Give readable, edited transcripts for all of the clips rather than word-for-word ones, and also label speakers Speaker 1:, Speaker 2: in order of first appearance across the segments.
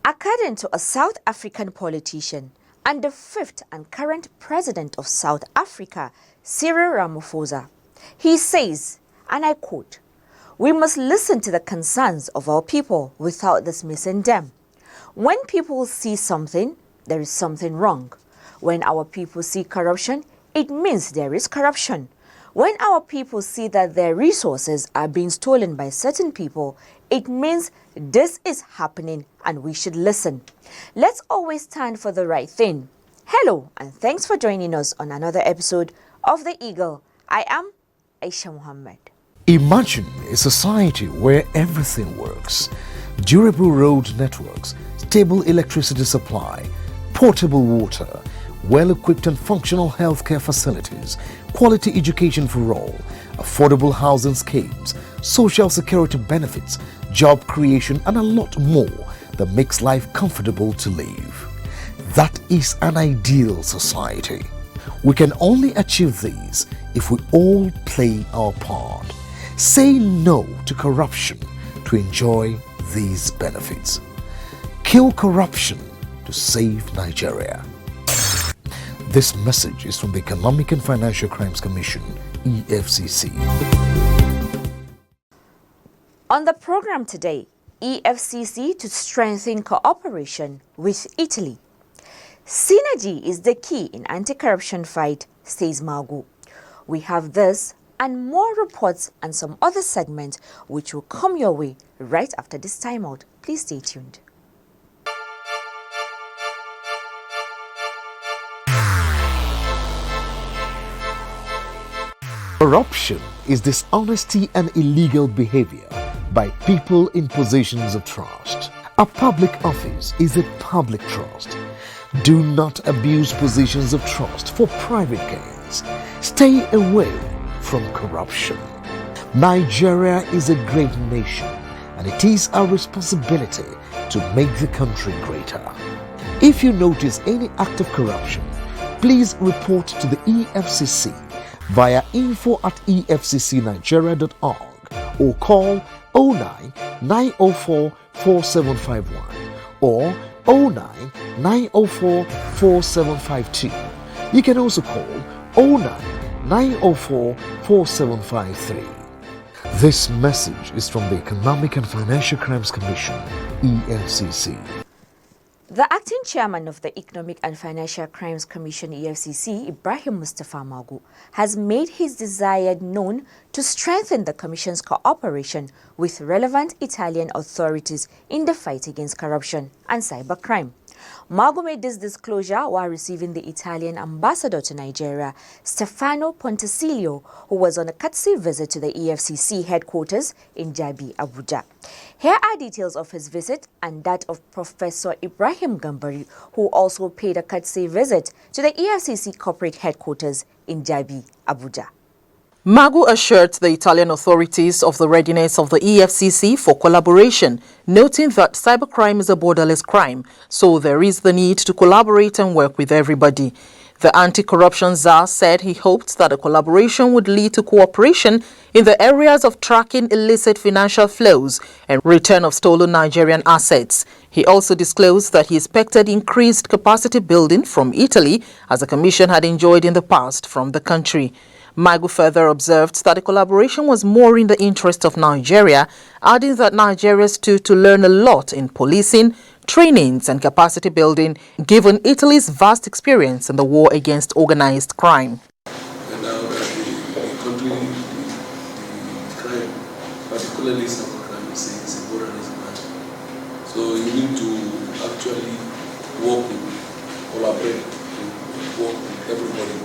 Speaker 1: According to a South African politician and the fifth and current president of South Africa, Cyril Ramaphosa, he says, and I quote, "We must listen to the concerns of our people without dismissing them. When people see something, there is something wrong. When our people see corruption, it means there is corruption. When our people see that their resources are being stolen by certain people, it means this is happening and we should listen. Let's always stand for the right thing." Hello and thanks for joining us on another episode of The Eagle. I am Aisha Muhammad.
Speaker 2: Imagine a society where everything works. Durable road networks, stable electricity supply, portable water, well-equipped and functional healthcare facilities, quality education for all, affordable housing schemes, social security benefits, job creation, and a lot more that makes life comfortable to live. That is an ideal society. We can only achieve these if we all play our part. Say no to corruption to enjoy these benefits. Kill corruption to save Nigeria. This message is from the Economic and Financial Crimes Commission, EFCC.
Speaker 1: On the program today, EFCC to strengthen cooperation with Italy. Synergy is the key in anti-corruption fight, says Magu. We have this and more reports and some other segments which will come your way right after this timeout. Please stay tuned.
Speaker 2: Corruption is dishonesty and illegal behavior by people in positions of trust. A public office is a public trust. Do not abuse positions of trust for private gains. Stay away from corruption. Nigeria is a great nation, and it is our responsibility to make the country greater. If you notice any act of corruption, please report to the EFCC via info@efccnigeria.org or call 09 904 4751 or 09 904 4752. You can also call 09 904 4753. This message is from the Economic and Financial Crimes Commission, EFCC.
Speaker 1: The acting chairman of the Economic and Financial Crimes Commission, EFCC, Ibrahim Mustafa Magu, has made his desire known to strengthen the Commission's cooperation with relevant Italian authorities in the fight against corruption and cybercrime. Magu made this disclosure while receiving the Italian ambassador to Nigeria, Stefano Pontisilio, who was on a courtesy visit to the EFCC headquarters in Jabi, Abuja. Here are details of his visit and that of Professor Ibrahim Gambari, who also paid a courtesy visit to the EFCC corporate headquarters in Jabi, Abuja.
Speaker 3: Magu assured the Italian authorities of the readiness of the EFCC for collaboration, noting that cybercrime is a borderless crime, so there is the need to collaborate and work with everybody. The anti-corruption czar said he hoped that a collaboration would lead to cooperation in the areas of tracking illicit financial flows and return of stolen Nigerian assets. He also disclosed that he expected increased capacity building from Italy, as the Commission had enjoyed in the past from the country. Magu further observed that the collaboration was more in the interest of Nigeria, adding that Nigeria stood to learn a lot in policing, trainings and capacity building, given Italy's vast experience in the war against organized crime.
Speaker 4: And now that the country, the crime, particularly cybercrime, is a borderless crime. So you need to actually work with, collaborate, work with everybody.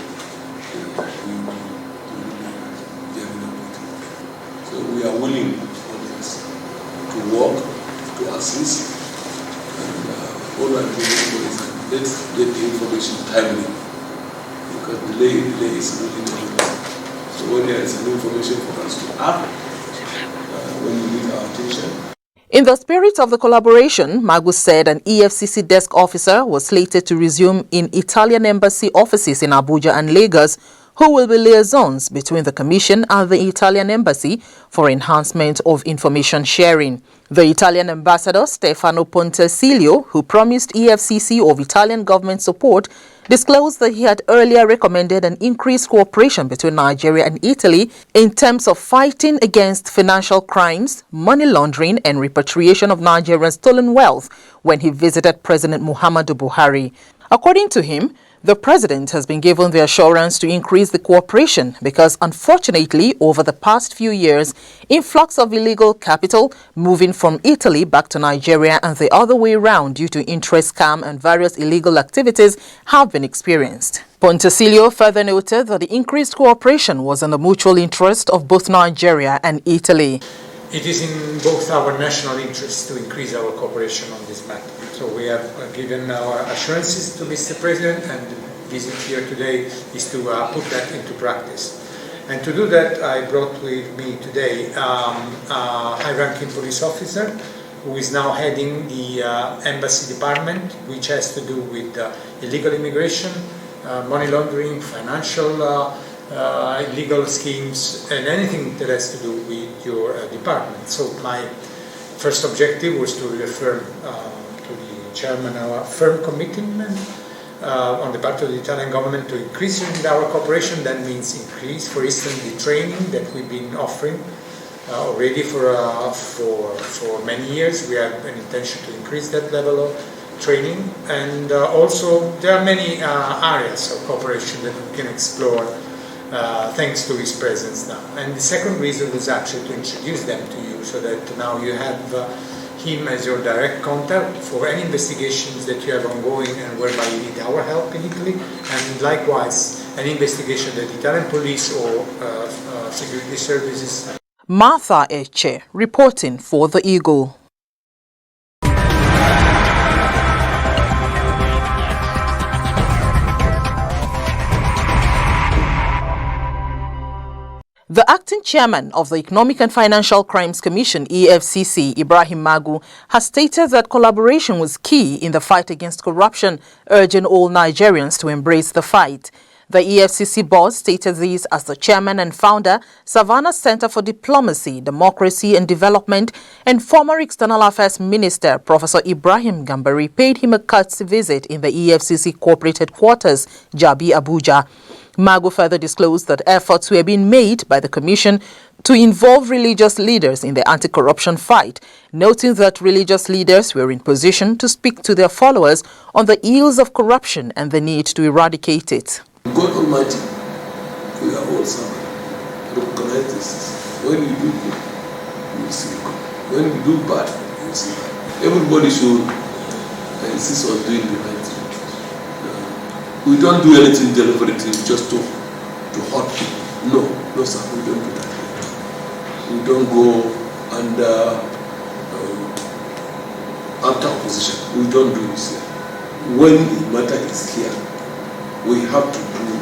Speaker 4: So we are willing to work, to assist, and all I'm doing is let's get the information timely, because delay is really dangerous. So when there is an information for us to act, when we need our attention.
Speaker 3: In the spirit of the collaboration, Magu said an EFCC desk officer was slated to resume in Italian embassy offices in Abuja and Lagos, who will be liaisons between the Commission and the Italian embassy for enhancement of information sharing. The Italian ambassador, Stefano Pontesilio, who promised EFCC of Italian government support, disclosed that he had earlier recommended an increased cooperation between Nigeria and Italy in terms of fighting against financial crimes, money laundering, and repatriation of Nigerian stolen wealth when he visited President Muhammadu Buhari. According to him, the president has been given the assurance to increase the cooperation because, unfortunately, over the past few years, influx of illegal capital moving from Italy back to Nigeria and the other way around due to interest scam and various illegal activities have been experienced. Pontesilio further noted that the increased cooperation was in the mutual interest of both Nigeria and Italy.
Speaker 5: It is in both our national interests to increase our cooperation on this matter. So we have given our assurances to Mr. President, and the visit here today is to put that into practice. And to do that, I brought with me today a high-ranking police officer who is now heading the embassy department, which has to do with illegal immigration, money laundering, financial illegal schemes, and anything that has to do with your department. So my first objective was to reaffirm to the chairman our firm commitment on the part of the Italian government to increase our cooperation. That means increase, for instance, the training that we've been offering already for many years. We have an intention to increase that level of training, and also there are many areas of cooperation that we can explore thanks to his presence now. And the second reason was actually to introduce them to you, so that now you have him as your direct contact for any investigations that you have ongoing and whereby you need our help in Italy, and likewise any investigation that Italian police or security services.
Speaker 3: Martha Eche, reporting for The Eagle. The acting chairman of the Economic and Financial Crimes Commission, EFCC, Ibrahim Magu, has stated that collaboration was key in the fight against corruption, urging all Nigerians to embrace the fight. The EFCC boss stated this as the chairman and founder, Savannah Center for Diplomacy, Democracy and Development, and former External Affairs Minister, Professor Ibrahim Gambari, paid him a courtesy visit in the EFCC corporate headquarters, Jabi, Abuja. Magu further disclosed that efforts were being made by the Commission to involve religious leaders in the anti-corruption fight, noting that religious leaders were in position to speak to their followers on the ills of corruption and the need to eradicate it.
Speaker 4: God Almighty, we are all servants. Recognize this. When you do good, you will see good. When you do bad, you will see bad. Everybody should insist on doing the right thing. We don't do anything deliberately just to hurt people. No sir, we don't do that. We don't go under opposition. We don't do this here. When the matter is clear, we have to do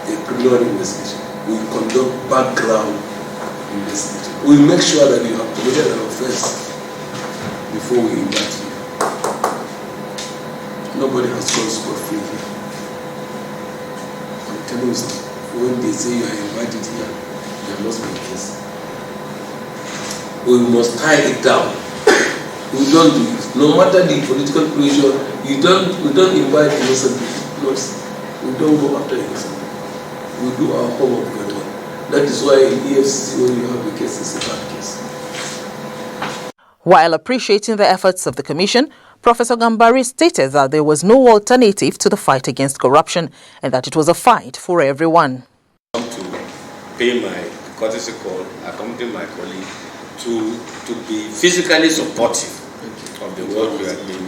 Speaker 4: a criminal investigation. We conduct background investigation. We make sure that you have committed an offense before we invite you. Nobody has gone scot-free here. I'm telling you something. When they say you are invited here, there must be a case. We must tie it down. We don't do it. No matter the political pressure, we don't invite innocent people. We don't go after innocent people. We do our homework very well. That is why in EFCC, when you have a case, it's a bad case.
Speaker 3: While appreciating the efforts of the Commission, Professor Gambari stated that there was no alternative to the fight against corruption and that it was a fight for everyone.
Speaker 6: I want to pay my courtesy call, accompany my colleague to be physically supportive of the work we are doing,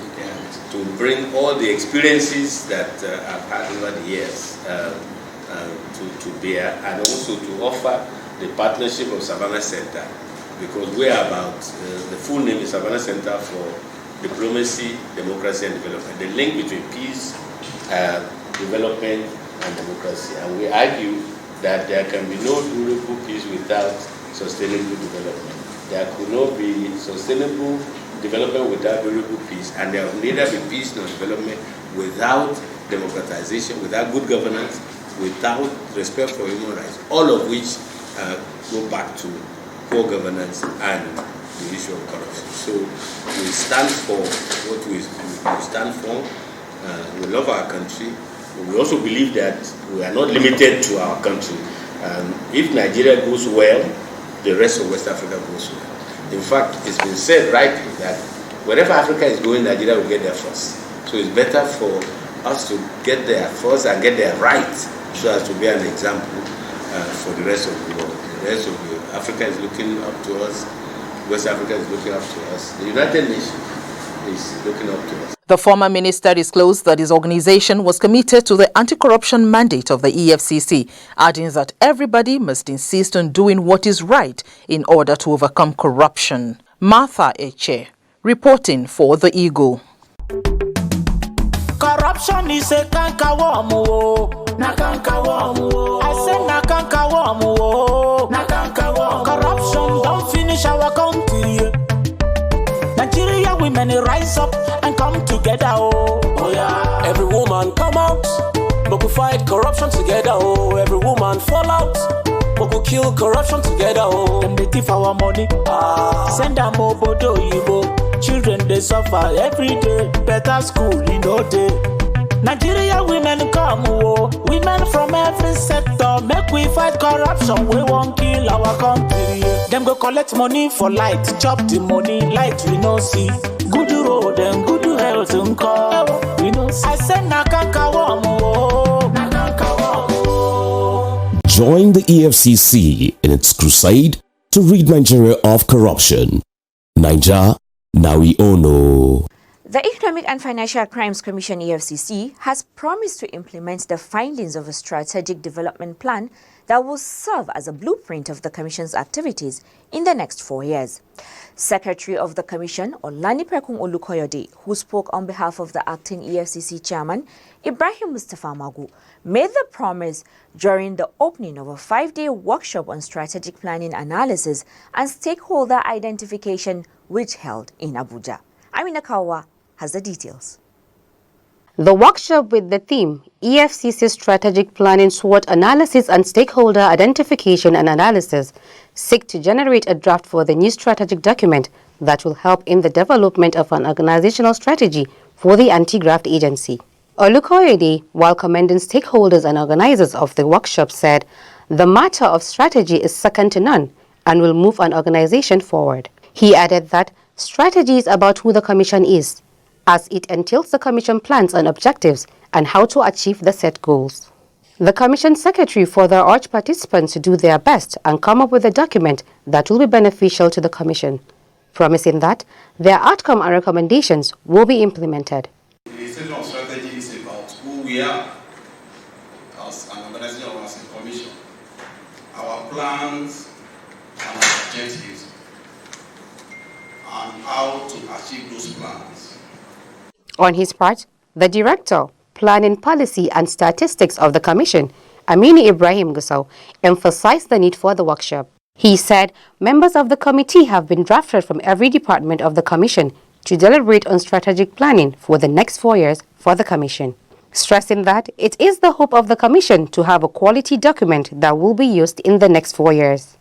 Speaker 6: to bring all the experiences that I've had over the years to bear, and also to offer the partnership of Savannah Center, because we are about, the full name is Savannah Center for diplomacy, democracy, and development. The link between peace, development, and democracy. And we argue that there can be no durable peace without sustainable development. There could not be sustainable development without durable peace, and there will neither be peace nor development without democratization, without good governance, without respect for human rights, all of which go back to poor governance and the issue of corruption. So we stand for what we stand for. We love our country. We also believe that we are not limited to our country. If Nigeria goes well, the rest of West Africa goes well. In fact, it's been said rightly that wherever Africa is going, Nigeria will get there first. So it's better for us to get there first and get there right, so as to be an example for the rest of the world. The rest of Africa is looking up to us. West Africa is looking up to us. The United Nations is looking up to us.
Speaker 3: The former minister disclosed that his organization was committed to the anti-corruption mandate of the EFCC, adding that everybody must insist on doing what is right in order to overcome corruption. Martha Eche, reporting for The Eagle.
Speaker 7: Corruption is a cankerworm, na cankerworm. I say na cankerworm, na cankerworm. Corruption don't finish our country. Nigeria women rise up and come together, oh yeah.
Speaker 8: Every woman come out, but we fight corruption together, oh. Every woman fall out, but we kill corruption together, oh.
Speaker 7: Them they thief our money, send them obodo yibo. Children they suffer every day, better school in no day. Nigeria women come, oh. Women from every sector, make we fight corruption, we won't kill our country. Them go collect money for light, chop the money, light we no see. Good road and good health and call, we no see. I said na cankerworm, oh, na cankerworm, oh.
Speaker 9: Join the EFCC in its crusade to rid Nigeria of corruption. Naija, now we all know.
Speaker 1: The Economic and Financial Crimes Commission EFCC has promised to implement the findings of a strategic development plan that will serve as a blueprint of the Commission's activities in the next 4 years. Secretary of the Commission, Olanipekun Olukoyode, who spoke on behalf of the acting EFCC chairman, Ibrahim Mustafa Magu, made the promise during the opening of a 5-day workshop on strategic planning analysis and stakeholder identification, which held in Abuja. Amina Kawa has the details.
Speaker 10: The workshop with the theme EFCC Strategic Planning SWOT Analysis and Stakeholder Identification and Analysis seek to generate a draft for the new strategic document that will help in the development of an organizational strategy for the anti-graft agency. Olukoyede, while commending stakeholders and organizers of the workshop, said the matter of strategy is second to none and will move an organization forward. He added that strategy is about who the Commission is, as it entails the Commission plans and objectives and how to achieve the set goals. The Commission Secretary further urged participants to do their best and come up with a document that will be beneficial to the Commission, promising that their outcome and recommendations will be implemented.
Speaker 11: The statement of strategy is about who we are as an organization or as a Commission, our plans and our objectives, and how to achieve those plans.
Speaker 10: On his part, the Director, Planning Policy and Statistics of the Commission, Aminu Ibrahim Gusau, emphasized the need for the workshop. He said members of the committee have been drafted from every department of the Commission to deliberate on strategic planning for the next 4 years for the Commission, stressing that it is the hope of the Commission to have a quality document that will be used in the next 4 years.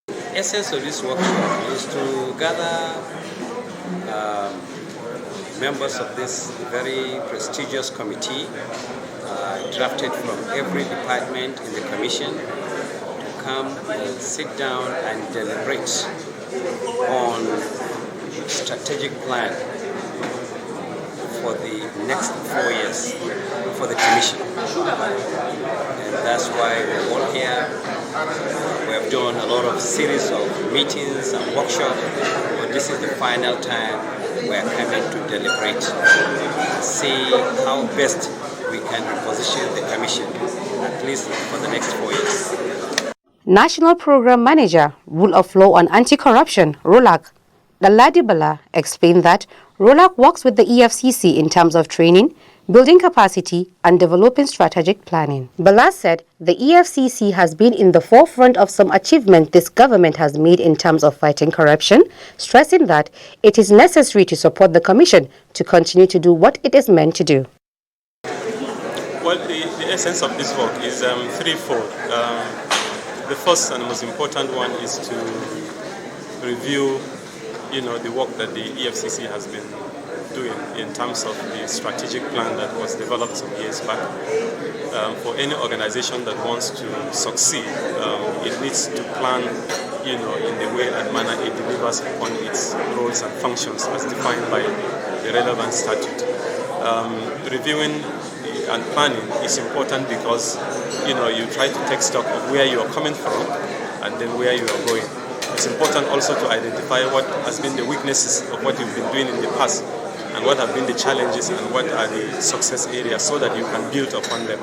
Speaker 12: The essence of this workshop is to gather members of this very prestigious committee, drafted from every department in the Commission, to come and sit down and deliberate on strategic plan for the next 4 years for the Commission. And that's why we're all here. We have done a lot of series of meetings and workshops, but this is the final time we are coming to deliberate and see how best we can reposition the Commission, at least for the next 4 years.
Speaker 10: National Program Manager, Rule of Law on Anti-Corruption, RULAC, Daladi Bala, explained that ROLAC works with the EFCC in terms of training, building capacity, and developing strategic planning. Bala said the EFCC has been in the forefront of some achievements this government has made in terms of fighting corruption, stressing that it is necessary to support the Commission to continue to do what it is meant to do.
Speaker 13: Well, the essence of this work is threefold. The first and most important one is to review, the work that the EFCC has been doing in terms of the strategic plan that was developed some years back. For any organization that wants to succeed, it needs to plan, in the way and manner it delivers upon its roles and functions as defined by the relevant statute. Reviewing and planning is important because, you try to take stock of where you are coming from and then where you are going. It's important also to identify what has been the weaknesses of what you've been doing in the past and what have been the challenges and what are the success areas so that you can build upon them.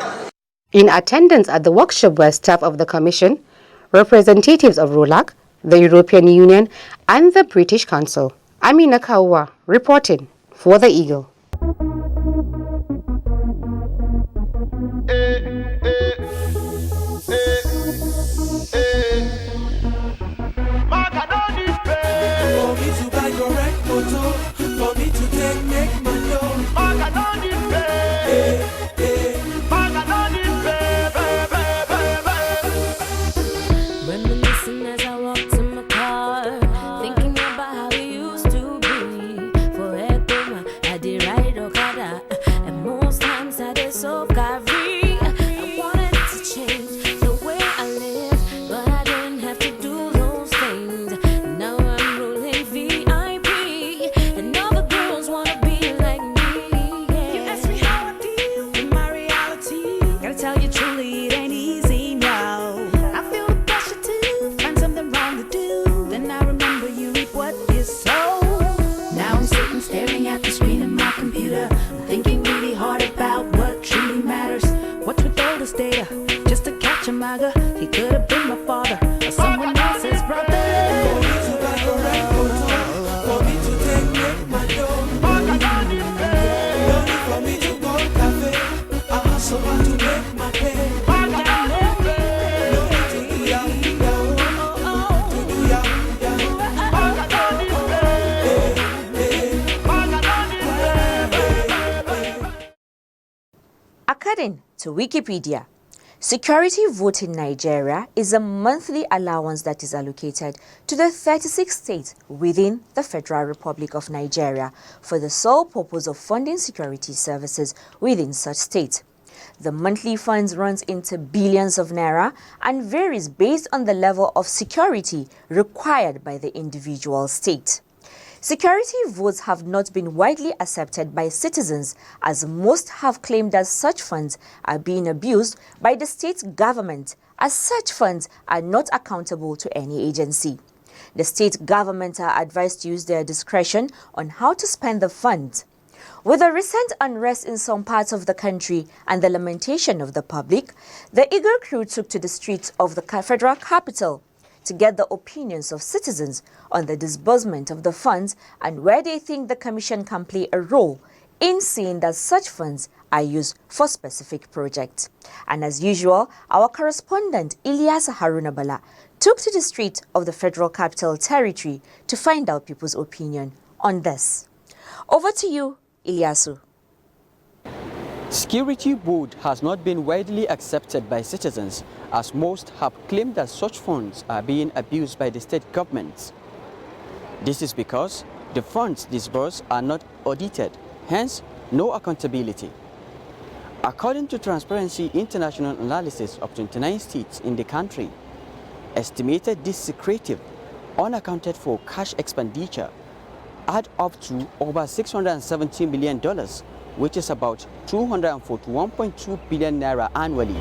Speaker 10: In attendance at the workshop were staff of the Commission, representatives of ROLAC, the European Union, and the British Council. Amina Kawa reporting for The Eagle.
Speaker 14: He could have been my father or someone else's brother. For me to take my dough, for me to go cafe, I hustle hard to make my pay.
Speaker 1: According to Wikipedia, security vote in Nigeria is a monthly allowance that is allocated to the 36 states within the Federal Republic of Nigeria for the sole purpose of funding security services within such states. The monthly funds runs into billions of naira and varies based on the level of security required by the individual state. Security votes have not been widely accepted by citizens, as most have claimed that such funds are being abused by the state government, as such funds are not accountable to any agency. The state government are advised to use their discretion on how to spend the funds. With the recent unrest in some parts of the country and the lamentation of the public, the Eagle crew took to the streets of the federal capital to get the opinions of citizens on the disbursement of the funds and where they think the Commission can play a role in seeing that such funds are used for specific projects. And as usual, our correspondent Ilyas Haruna Bala took to the street of the Federal Capital Territory to find out people's opinion on this. Over to you, Ilyasu.
Speaker 15: Security vote has not been widely accepted by citizens, as most have claimed that such funds are being abused by the state governments. This is because the funds disbursed are not audited, hence no accountability. According to Transparency International analysis of 29 states in the country, estimated this secretive, unaccounted for cash expenditure add up to over $670 million, which is about 241.2 billion naira annually.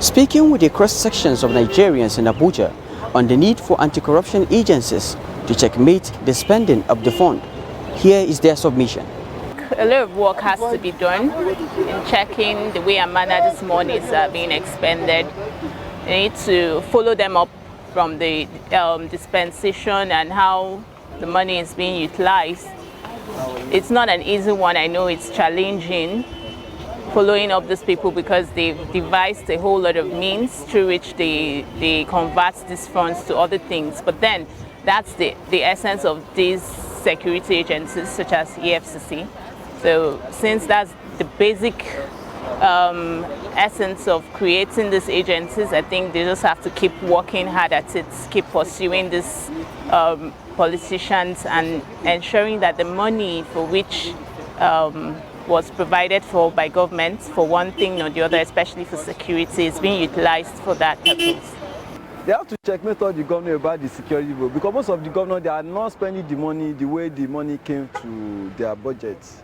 Speaker 15: Speaking with the cross-sections of Nigerians in Abuja on the need for anti-corruption agencies to checkmate the spending of the fund, here is their submission.
Speaker 16: A lot of work has to be done in checking the way and manner these monies are being expended. You need to follow them up from the dispensation and how the money is being utilized. It's not an easy one. I know it's challenging following up these people because they've devised a whole lot of means through which they convert these funds to other things. But then that's the essence of these security agencies such as EFCC. So since that's the basic essence of creating these agencies, I think they just have to keep working hard at it, keep pursuing these politicians and ensuring that the money for which was provided for by government for one thing or the other, especially for security, is being utilized for that purpose.
Speaker 17: They have to checkmate all the governor about the security vote because most of the governors, they are not spending the money the way the money came to their budgets.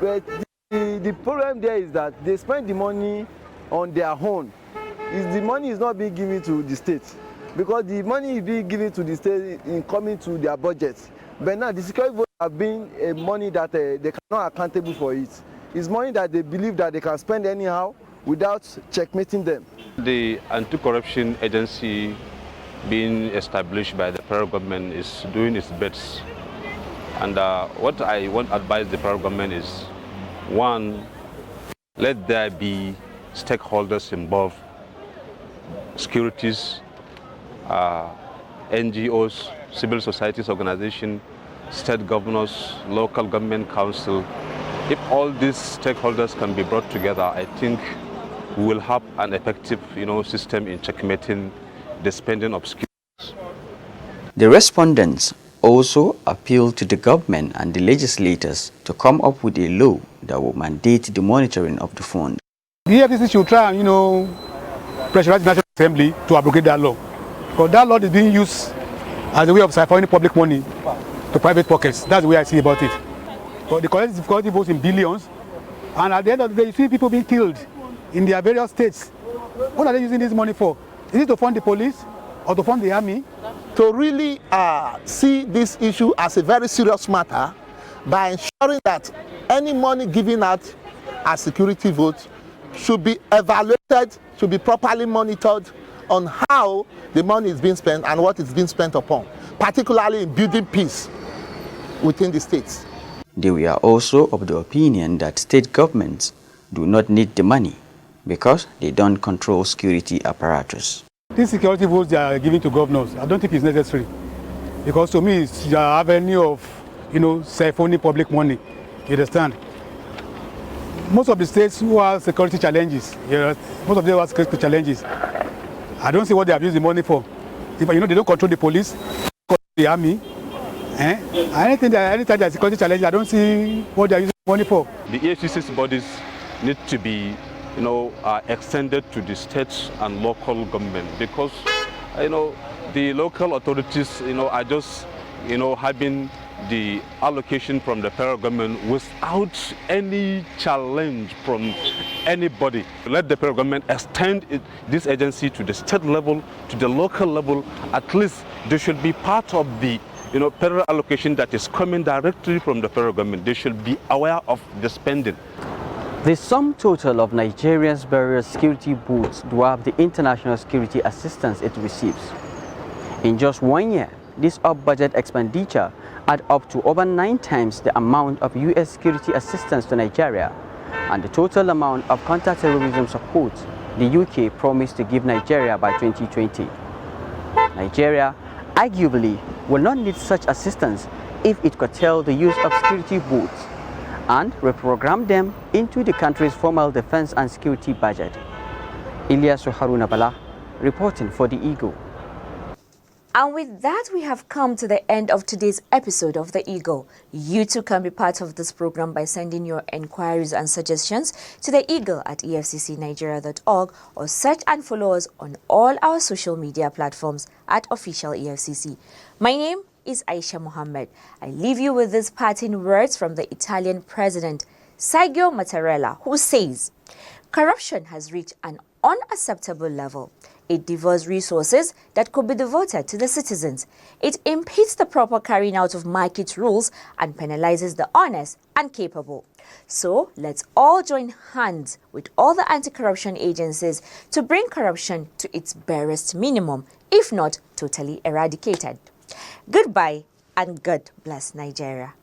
Speaker 17: But the problem there is that they spend the money on their own. The money is not being given to the state because the money is being given to the state in coming to their budgets. But now the security vote have been money that they cannot accountable for it. It's money that they believe that they can spend anyhow without checkmating them.
Speaker 18: The anti-corruption agency being established by the federal government is doing its best. And what I want to advise the federal government is, one, let there be stakeholders involved, securities, NGOs, civil societies organizations, state governors, local government council. If all these stakeholders can be brought together, I think we will have an effective, system in checkmating the spending of securities.
Speaker 15: The respondents also appealed to the government and the legislators to come up with a law that will mandate the monitoring of the fund.
Speaker 19: The EFCC should try and, pressurize the National Assembly to abrogate that law. Because that law is being used as a way of siphoning public money to private pockets. That's the way I see about it. But the collective difficulty votes in billions, and at the end of the day, you see people being killed in their various states. What are they using this money for? Is it to fund the police or to fund the army?
Speaker 20: To really see this issue as a very serious matter by ensuring that any money given out as security vote should be evaluated, should be properly monitored on how the money is being spent and what it's being spent upon, particularly in building peace within the states.
Speaker 15: They were also of the opinion that state governments do not need the money because they don't control security apparatus.
Speaker 19: These security votes they are giving to governors, I don't think it's necessary. Because to me, it's the avenue of, siphoning public money. You understand? Most of the states who have security challenges, most of them have security challenges. I don't see what they have used the money for. If they don't control the police, control the army, anytime there's security challenges, I don't see what they are using the money for.
Speaker 18: The EFCC's bodies need to be extended to the states and local government because the local authorities are just having the allocation from the federal government without any challenge from anybody. Let the federal government extend this agency to the state level, to the local level. At least they should be part of the federal allocation that is coming directly from the federal government. They should be aware of the spending.
Speaker 15: The sum total of Nigeria's various security booths dwarf the international security assistance it receives. In just 1 year, this up-budget expenditure add up to over 9 times the amount of U.S. security assistance to Nigeria and the total amount of counter-terrorism support the UK promised to give Nigeria by 2020. Nigeria arguably will not need such assistance if it curtail the use of security booths and reprogram them into the country's formal defense and security budget. Ilyasu Haruna Bala, reporting for The Eagle.
Speaker 1: And with that, we have come to the end of today's episode of The Eagle. You too can be part of this program by sending your enquiries and suggestions to The Eagle at efccnigeria.org or search and follow us on all our social media platforms at Official EFCC. My name is Aisha Mohammed. I leave you with these parting words from the Italian President Sergio Mattarella, who says, "Corruption has reached an unacceptable level. It devours resources that could be devoted to the citizens. It impedes the proper carrying out of market rules and penalizes the honest and capable. So let's all join hands with all the anti-corruption agencies to bring corruption to its barest minimum, if not totally eradicated." Goodbye and God bless Nigeria.